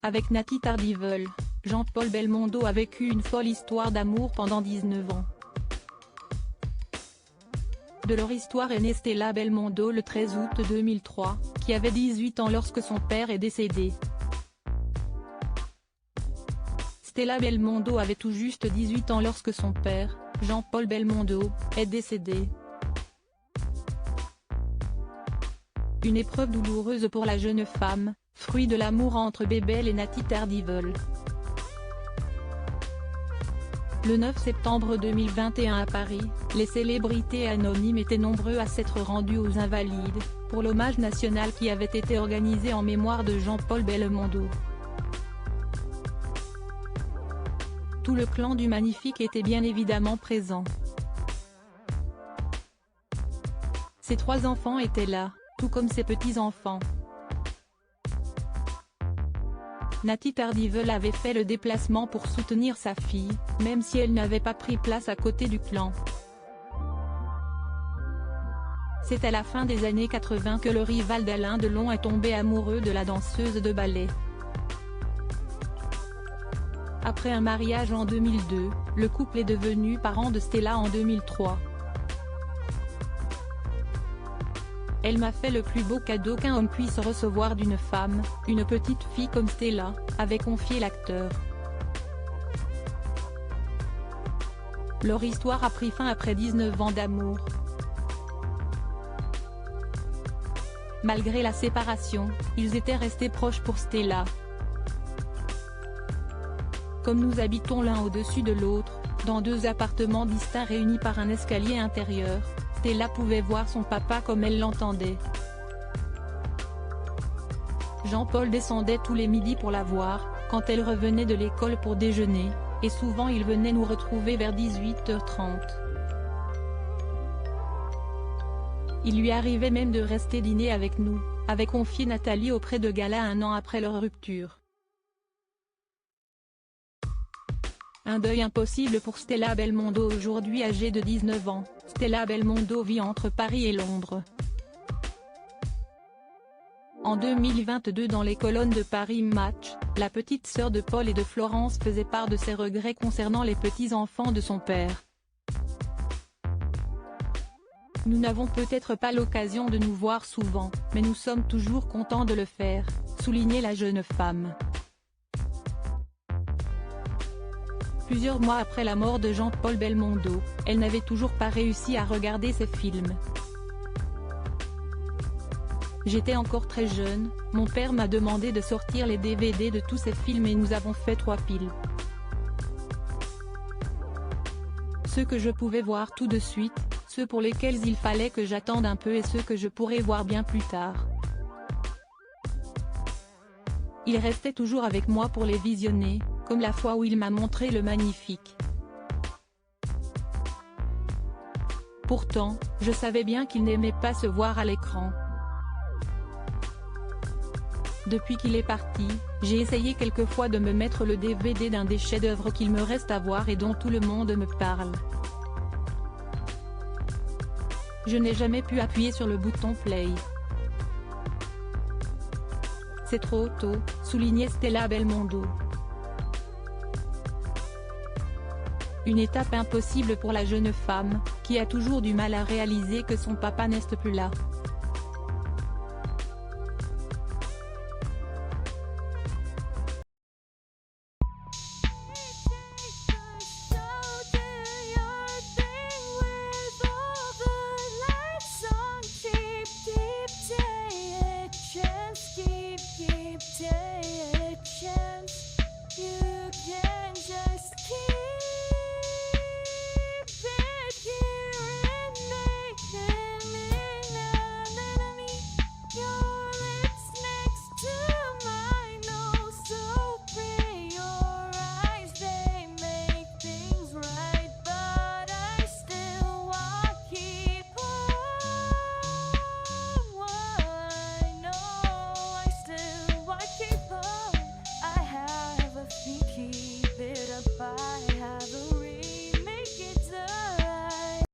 Avec Nati Tardivel, Jean-Paul Belmondo a vécu une folle histoire d'amour pendant 19 ans. De leur histoire est née Stella Belmondo le 13 août 2003, qui avait 18 ans lorsque son père est décédé. Stella Belmondo avait tout juste 18 ans lorsque son père, Jean-Paul Belmondo, est décédé. Une épreuve douloureuse pour la jeune femme, fruit de l'amour entre Bébel et Nati Tardivel. Le 9 septembre 2021 à Paris, les célébrités anonymes étaient nombreux à s'être rendus aux Invalides, pour l'hommage national qui avait été organisé en mémoire de Jean-Paul Belmondo. Tout le clan du Magnifique était bien évidemment présent. Ses 3 enfants étaient là, tout comme ses petits-enfants. Nati Tardivel avait fait le déplacement pour soutenir sa fille, même si elle n'avait pas pris place à côté du clan. C'est à la fin des années 80 que le rival d'Alain Delon est tombé amoureux de la danseuse de ballet. Après un mariage en 2002, le couple est devenu parent de Stella en 2003. Elle m'a fait le plus beau cadeau qu'un homme puisse recevoir d'une femme, une petite fille comme Stella, avait confié l'acteur. Leur histoire a pris fin après 19 ans d'amour. Malgré la séparation, ils étaient restés proches pour Stella. Comme nous habitons l'un au-dessus de l'autre, dans 2 appartements distincts réunis par un escalier intérieur, Stella pouvait voir son papa comme elle l'entendait. Jean-Paul descendait tous les midis pour la voir, quand elle revenait de l'école pour déjeuner, et souvent il venait nous retrouver vers 18h30. Il lui arrivait même de rester dîner avec nous, avait confié Nathalie auprès de Gala 1 an après leur rupture. Un deuil impossible pour Stella Belmondo aujourd'hui âgée de 19 ans, Stella Belmondo vit entre Paris et Londres. En 2022 dans les colonnes de Paris Match, la petite sœur de Paul et de Florence faisait part de ses regrets concernant les petits-enfants de son père. Nous n'avons peut-être pas l'occasion de nous voir souvent, mais nous sommes toujours contents de le faire, soulignait la jeune femme. Plusieurs mois après la mort de Jean-Paul Belmondo, elle n'avait toujours pas réussi à regarder ses films. J'étais encore très jeune, mon père m'a demandé de sortir les DVD de tous ces films et nous avons fait 3 piles. Ceux que je pouvais voir tout de suite, ceux pour lesquels il fallait que j'attende un peu et ceux que je pourrais voir bien plus tard. Il restait toujours avec moi pour les visionner, comme la fois où il m'a montré Le Magnifique. Pourtant, je savais bien qu'il n'aimait pas se voir à l'écran. Depuis qu'il est parti, j'ai essayé quelquefois de me mettre le DVD d'un des chefs-d'œuvre qu'il me reste à voir et dont tout le monde me parle. Je n'ai jamais pu appuyer sur le bouton play. C'est trop tôt, soulignait Stella Belmondo. Une étape impossible pour la jeune femme, qui a toujours du mal à réaliser que son papa n'est plus là.